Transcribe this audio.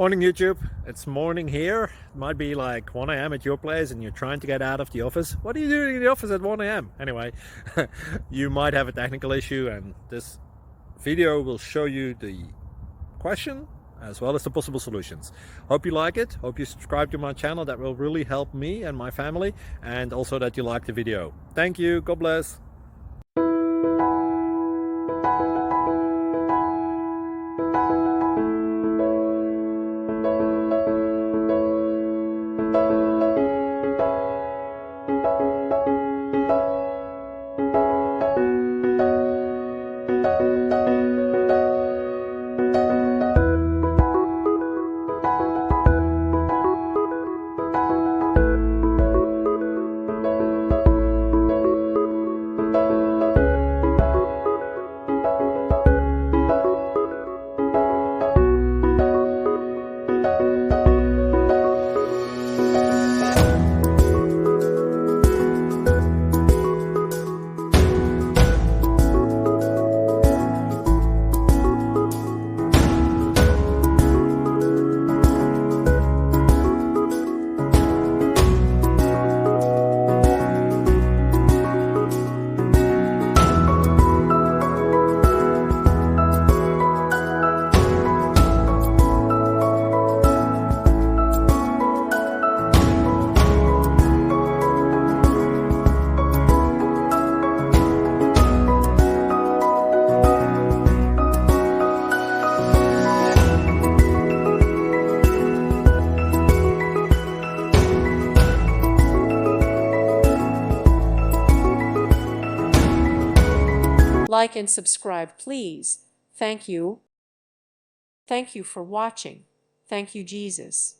Morning YouTube, it's morning here. It might be like 1 a.m. at your place and you're trying to get out of the office. What are you doing in the office at 1 a.m.? Anyway, you might have a technical issue and this video will show you the question as well as the possible solutions. Hope you like it, hope you subscribe to my channel. That will really help me and my family, and also that you like the video. Thank you, God bless. Like and subscribe, please. Thank you. Thank you for watching. Thank you, Jesus.